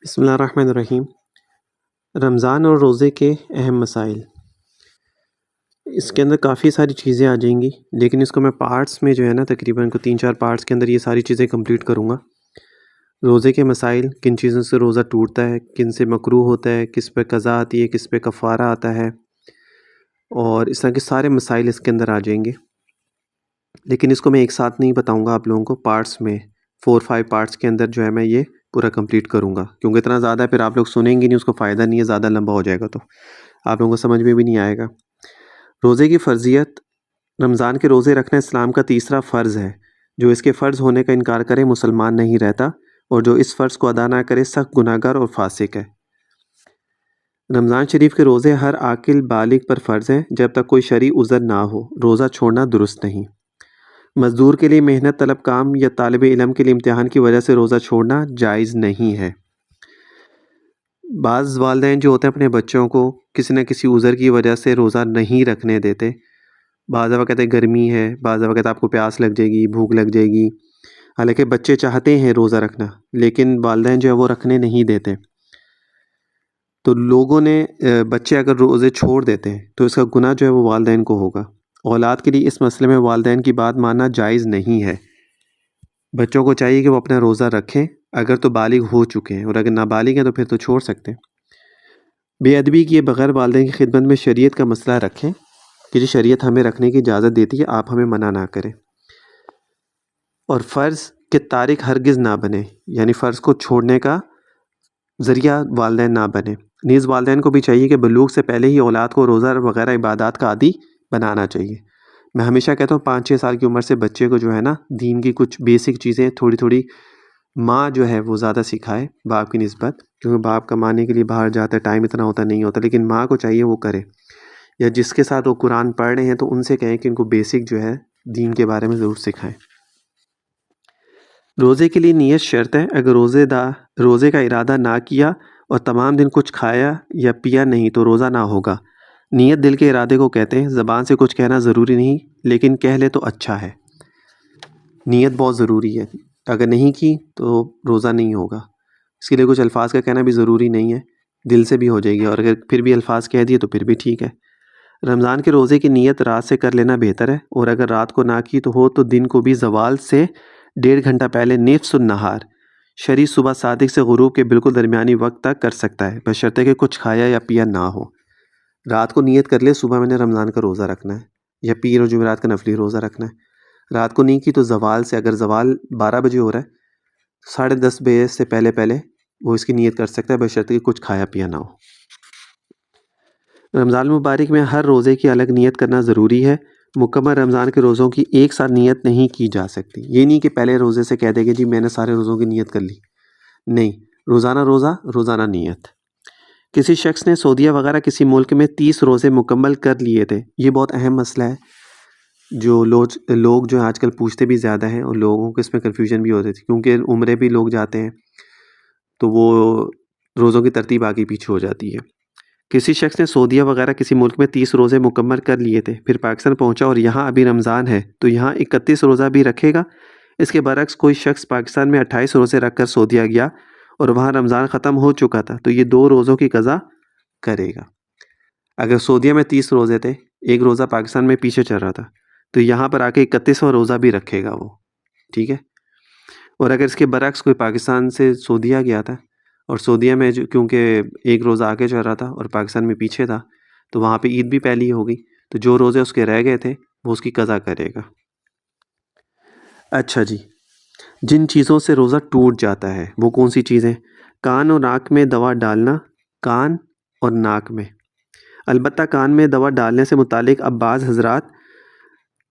بسم اللہ الرحمن الرحیم۔ رمضان اور روزے کے اہم مسائل، اس کے اندر کافی ساری چیزیں آ جائیں گی، لیکن اس کو میں پارٹس میں جو ہے نا تقریباً 3-4 پارٹس کے اندر یہ ساری چیزیں کمپلیٹ کروں گا۔ روزے کے مسائل، کن چیزوں سے روزہ ٹوٹتا ہے، کن سے مکروہ ہوتا ہے، کس پہ قضا آتی ہے، کس پہ کفارہ آتا ہے، اور اس طرح کے سارے مسائل اس کے اندر آ جائیں گے۔ لیکن اس کو میں ایک ساتھ نہیں بتاؤں گا آپ لوگوں کو، پارٹس میں 4-5 پارٹس کے اندر جو ہے میں یہ پورا کمپلیٹ کروں گا، کیونکہ اتنا زیادہ ہے پھر آپ لوگ سنیں گے نہیں، اس کو فائدہ نہیں ہے، زیادہ لمبا ہو جائے گا تو آپ لوگوں کو سمجھ میں بھی نہیں آئے گا۔ روزے کی فرضیت، رمضان کے روزے رکھنا اسلام کا تیسرا فرض ہے۔ جو اس کے فرض ہونے کا انکار کرے مسلمان نہیں رہتا، اور جو اس فرض کو ادا نہ کرے سخت گناہ گار اور فاسق ہے۔ رمضان شریف کے روزے ہر عاقل بالغ پر فرض ہیں جب تک کوئی شرعی عذر نہ ہو، روزہ چھوڑنا درست نہیں۔ مزدور کے لیے محنت طلب کام یا طالب علم کے لیے امتحان کی وجہ سے روزہ چھوڑنا جائز نہیں ہے۔ بعض والدین جو ہوتے ہیں اپنے بچوں کو کسی نہ کسی عذر کی وجہ سے روزہ نہیں رکھنے دیتے، بعض دفعہ کہتے ہیں گرمی ہے، بعض دفعہ کہتے ہیں آپ کو پیاس لگ جائے گی، بھوک لگ جائے گی، حالانکہ بچے چاہتے ہیں روزہ رکھنا، لیکن والدین جو ہے وہ رکھنے نہیں دیتے۔ تو لوگوں نے بچے اگر روزے چھوڑ دیتے ہیں تو اس کا گناہ جو ہے وہ والدین کو ہوگا۔ اولاد کے لیے اس مسئلے میں والدین کی بات ماننا جائز نہیں ہے۔ بچوں کو چاہیے کہ وہ اپنا روزہ رکھیں اگر تو بالغ ہو چکے ہیں، اور اگر نابالغ ہیں تو پھر تو چھوڑ سکتے ہیں۔ بے ادبی کیے بغیر والدین کی خدمت میں شریعت کا مسئلہ رکھیں کہ جی شریعت ہمیں رکھنے کی اجازت دیتی ہے، آپ ہمیں منع نہ کریں۔ اور فرض کے تارک ہرگز نہ بنے، یعنی فرض کو چھوڑنے کا ذریعہ والدین نہ بنے۔ نیز والدین کو بھی چاہیے کہ بلوغ سے پہلے ہی اولاد کو روزہ وغیرہ عبادات کا عادی بنانا چاہیے۔ میں ہمیشہ کہتا ہوں 5-6 سال کی عمر سے بچے کو جو ہے نا دین کی کچھ بیسک چیزیں تھوڑی تھوڑی ماں جو ہے وہ زیادہ سکھائے باپ کی نسبت، کیونکہ باپ کمانے کے لیے باہر جاتا ہے، ٹائم اتنا ہوتا نہیں ہوتا، لیکن ماں کو چاہیے وہ کرے، یا جس کے ساتھ وہ قرآن پڑھ رہے ہیں تو ان سے کہیں کہ ان کو بیسک جو ہے دین کے بارے میں ضرور سکھائیں۔ روزے کے لیے نیت شرط ہے، اگر روزے کا ارادہ نہ کیا اور تمام دن کچھ کھایا یا پیا نہیں تو روزہ نہ ہوگا۔ نیت دل کے ارادے کو کہتے ہیں، زبان سے کچھ کہنا ضروری نہیں، لیکن کہہ لے تو اچھا ہے۔ نیت بہت ضروری ہے، اگر نہیں کی تو روزہ نہیں ہوگا۔ اس کے لیے کچھ الفاظ کا کہنا بھی ضروری نہیں ہے، دل سے بھی ہو جائے گی، اور اگر پھر بھی الفاظ کہہ دیے تو پھر بھی ٹھیک ہے۔ رمضان کے روزے کی نیت رات سے کر لینا بہتر ہے، اور اگر رات کو نہ کی تو ہو تو دن کو بھی زوال سے 1.5 گھنٹہ پہلے نصف النہار، شرعی صبح صادق سے غروب کے بالکل درمیانی وقت تک کر سکتا ہے، بشرطے کہ کچھ کھایا یا پیا نہ ہو۔ رات کو نیت کر لے صبح میں نے رمضان کا روزہ رکھنا ہے، یا پیر اور جمعرات کا نفلی روزہ رکھنا ہے۔ رات کو نہیں کی تو زوال سے، اگر زوال 12 بجے ہو رہا ہے، 10:30 بجے سے پہلے وہ اس کی نیت کر سکتا ہے، بشرطے کہ کچھ کھایا پیا نہ ہو۔ رمضان المبارک میں ہر روزے کی الگ نیت کرنا ضروری ہے۔ مکمل رمضان کے روزوں کی ایک ساتھ نیت نہیں کی جا سکتی۔ یہ نہیں کہ پہلے روزے سے کہہ دے کہ جی میں نے سارے روزوں کی نیت کر لی، نہیں، روزانہ روزہ، روزانہ نیت۔ کسی شخص نے سعودیہ وغیرہ کسی ملک میں 30 روزے مکمل کر لیے تھے۔ یہ بہت اہم مسئلہ ہے، جو لوگ جو آج کل پوچھتے بھی زیادہ ہیں، اور لوگوں کو اس میں کنفیوژن بھی ہوتی تھی، کیونکہ عمرے بھی لوگ جاتے ہیں تو وہ روزوں کی ترتیب آگے پیچھے ہو جاتی ہے۔ کسی شخص نے سعودیہ وغیرہ کسی ملک میں 30 روزے مکمل کر لیے تھے، پھر پاکستان پہنچا اور یہاں ابھی رمضان ہے تو یہاں 31 روزہ بھی رکھے گا۔ اس کے برعکس کوئی شخص پاکستان میں 28 روزے رکھ کر سعودیہ گیا اور وہاں رمضان ختم ہو چکا تھا تو یہ 2 روزوں کی قضا کرے گا۔ اگر سعودیہ میں 30 روزے تھے، ایک روزہ پاکستان میں پیچھے چل رہا تھا، تو یہاں پر آ کے 31واں روزہ بھی رکھے گا وہ، ٹھیک ہے۔ اور اگر اس کے برعکس کوئی پاکستان سے سعودیہ گیا تھا، اور سعودیہ میں کیونکہ ایک روزہ آگے چل رہا تھا اور پاکستان میں پیچھے تھا، تو وہاں پہ عید بھی پہلی ہو گئی، تو جو روزے اس کے رہ گئے تھے وہ اس کی قضا کرے گا۔ اچھا جی، جن چیزوں سے روزہ ٹوٹ جاتا ہے وہ کون سی چیزیں؟ کان اور ناک میں دوا ڈالنا، کان اور ناک میں۔ البتہ کان میں دوا ڈالنے سے متعلق اب بعض حضرات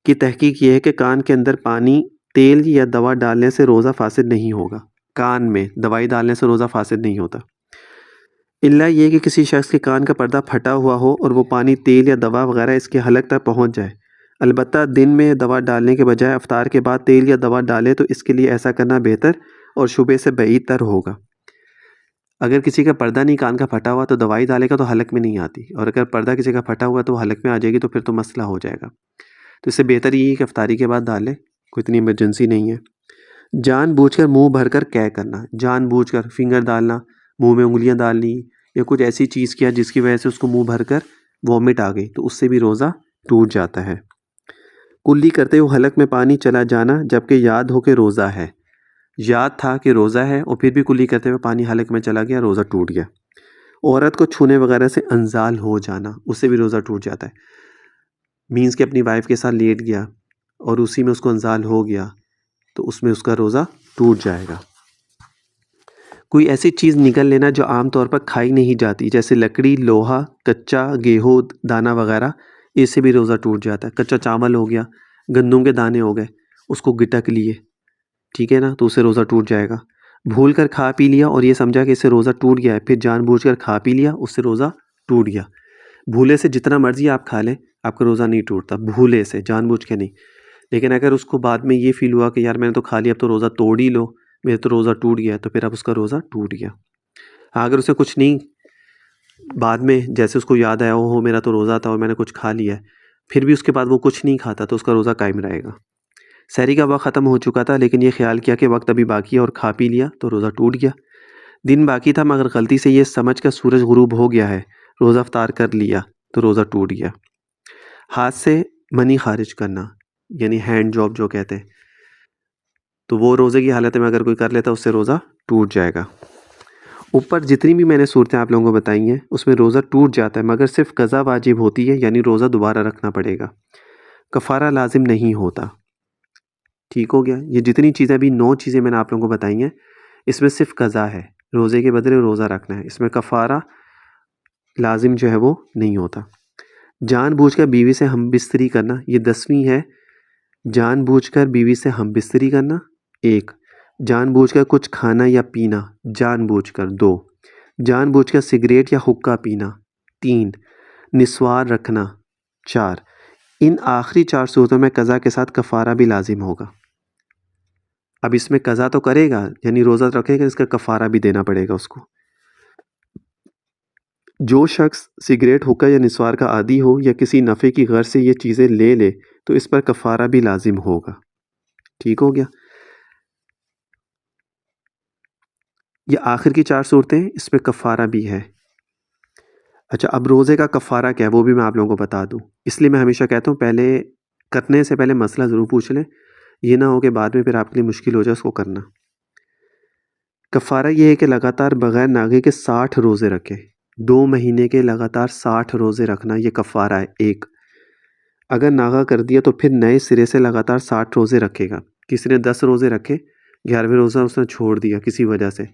کی تحقیق یہ ہے کہ کان کے اندر پانی، تیل یا دوا ڈالنے سے روزہ فاسد نہیں ہوگا۔ کان میں دوائی ڈالنے سے روزہ فاسد نہیں ہوتا، الا یہ کہ کسی شخص کے کان کا پردہ پھٹا ہوا ہو اور وہ پانی، تیل یا دوا وغیرہ اس کے حلق تک پہنچ جائے۔ البتہ دن میں دوا ڈالنے کے بجائے افطار کے بعد تیل یا دوا ڈالے تو اس کے لیے ایسا کرنا بہتر اور شبے سے بعید تر ہوگا۔ اگر کسی کا پردہ نہیں کان کا پھٹا ہوا تو دوائی ڈالے گا تو حلق میں نہیں آتی، اور اگر پردہ کسی کا پھٹا ہوا تو حلق میں آ جائے گی، تو پھر تو مسئلہ ہو جائے گا۔ تو اس سے بہتر یہ ہے کہ افطاری کے بعد ڈالے، کوئی اتنی ایمرجنسی نہیں ہے۔ جان بوجھ کر منہ بھر کر قے کرنا، جان بوجھ کر فنگر ڈالنا، منہ میں انگلیاں ڈال لی یا کچھ ایسی چیز کیا جس کی وجہ سے اس کو منہ بھر کر وامٹ آ گئی، تو اس سے بھی روزہ ٹوٹ جاتا ہے۔ کلی کرتے ہوئے حلق میں پانی چلا جانا جبکہ یاد ہو کہ روزہ ہے، یاد تھا کہ روزہ ہے اور پھر بھی کلی کرتے ہوئے پانی حلق میں چلا گیا، روزہ ٹوٹ گیا۔ عورت کو چھونے وغیرہ سے انزال ہو جانا، اس سے بھی روزہ ٹوٹ جاتا ہے۔ مینس کہ اپنی وائف کے ساتھ لیٹ گیا اور اسی میں اس کو انزال ہو گیا تو اس میں اس کا روزہ ٹوٹ جائے گا۔ کوئی ایسی چیز نگل لینا جو عام طور پر کھائی نہیں جاتی، جیسے لکڑی، لوہا، کچا گیہوں دانہ وغیرہ، اس سے بھی روزہ ٹوٹ جاتا ہے۔ کچا چاول ہو گیا، گندم کے دانے ہو گئے، اس کو گٹک لیے، ٹھیک ہے نا، تو اس سے روزہ ٹوٹ جائے گا۔ بھول کر کھا پی لیا اور یہ سمجھا کہ اس سے روزہ ٹوٹ گیا ہے، پھر جان بوجھ کر کھا پی لیا، اس سے روزہ ٹوٹ گیا۔ بھولے سے جتنا مرضی آپ کھا لیں، آپ کا روزہ نہیں ٹوٹتا، بھولے سے، جان بوجھ کے نہیں۔ لیکن اگر اس کو بعد میں یہ فیل ہوا کہ یار میں نے تو کھا لیا، اب تو روزہ توڑ ہی لو، میرا تو روزہ ٹوٹ گیا، تو پھر اب اس کا روزہ ٹوٹ گیا۔ ہاں اگر اسے کچھ نہیں، بعد میں جیسے اس کو یاد آیا ہو میرا تو روزہ تھا اور میں نے کچھ کھا لیا ہے، پھر بھی اس کے بعد وہ کچھ نہیں کھاتا تو اس کا روزہ قائم رہے گا۔ سحری کا وقت ختم ہو چکا تھا لیکن یہ خیال کیا کہ وقت ابھی باقی ہے اور کھا پی لیا تو روزہ ٹوٹ گیا۔ دن باقی تھا مگر غلطی سے یہ سمجھ کر سورج غروب ہو گیا ہے، روزہ افطار کر لیا تو روزہ ٹوٹ گیا۔ ہاتھ سے منی خارج کرنا یعنی ہینڈ جاب جو کہتے ہیں، تو وہ روزے کی حالت میں اگر کوئی کر لیتا اس سے روزہ ٹوٹ جائے گا۔ اوپر جتنی بھی میں نے صورتیں آپ لوگوں کو بتائی ہیں اس میں روزہ ٹوٹ جاتا ہے مگر صرف قضا واجب ہوتی ہے، یعنی روزہ دوبارہ رکھنا پڑے گا، کفارہ لازم نہیں ہوتا۔ ٹھیک ہو گیا؟ یہ جتنی چیزیں بھی 9 چیزیں میں نے آپ لوگوں کو بتائی ہیں اس میں صرف قضا ہے، روزے کے بدلے روزہ رکھنا ہے، اس میں کفارہ لازم جو ہے وہ نہیں ہوتا۔ جان بوجھ کر بیوی سے ہم بستری کرنا، یہ 10ویں ہے۔ جان بوجھ کر بیوی سے ہم بستری کرنا 1، جان بوجھ کر کچھ کھانا یا پینا جان بوجھ کر 2، جان بوجھ کر سگریٹ یا حقہ پینا 3، نسوار رکھنا 4۔ ان آخری 4 صورتوں میں قضا کے ساتھ کفارہ بھی لازم ہوگا۔ اب اس میں قضا تو کرے گا یعنی روزہ رکھے گا، اس کا کفارہ بھی دینا پڑے گا اس کو۔ جو شخص سگریٹ، حقہ یا نسوار کا عادی ہو یا کسی نفع کی غرض سے یہ چیزیں لے لے تو اس پر کفارہ بھی لازم ہوگا۔ ٹھیک ہو گیا؟ یہ آخر کی 4 صورتیں اس پہ کفارہ بھی ہے۔ اچھا اب روزے کا کفارہ کیا ہے وہ بھی میں آپ لوگوں کو بتا دوں، اس لیے میں ہمیشہ کہتا ہوں پہلے کرنے سے پہلے مسئلہ ضرور پوچھ لیں، یہ نہ ہو کہ بعد میں پھر آپ کے لیے مشکل ہو جائے اس کو کرنا۔ کفارہ یہ ہے کہ لگاتار بغیر ناغے کے 60 روزے رکھے، 2 مہینے کے لگاتار 60 روزے رکھنا، یہ کفارہ ہے 1۔ اگر ناغہ کر دیا تو پھر نئے سرے سے لگاتار 60 روزے رکھے گا۔ کسی نے 10 روزے رکھے، 11ویں روزہ اس نے چھوڑ دیا کسی وجہ سے،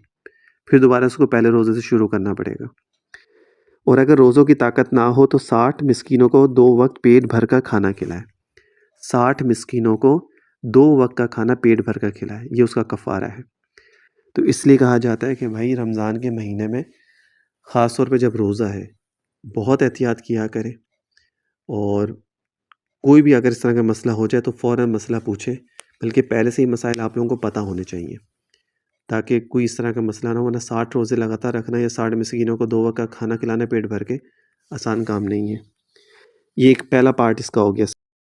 پھر دوبارہ اس کو پہلے روزے سے شروع کرنا پڑے گا۔ اور اگر روزوں کی طاقت نہ ہو تو 60 مسکینوں کو 2 وقت پیٹ بھر کر کھانا کھلائے، 60 مسکینوں کو 2 وقت کا کھانا پیٹ بھر کر کھلائے، یہ اس کا کفارہ ہے۔ تو اس لیے کہا جاتا ہے کہ بھائی رمضان کے مہینے میں خاص طور پہ جب روزہ ہے بہت احتیاط کیا کرے، اور کوئی بھی اگر اس طرح کا مسئلہ ہو جائے تو فوراً مسئلہ پوچھے، بلکہ پہلے سے ہی مسائل آپ لوگوں کو پتہ ہونے چاہیے تاکہ کوئی اس طرح کا مسئلہ نہ ہو۔ ورنہ 60 روزے لگاتار رکھنا یا 60 مسکینوں کو 2 وقت کا کھانا کھلانا پیٹ بھر کے آسان کام نہیں ہے۔ یہ ایک پہلا پارٹ اس کا ہو گیا۔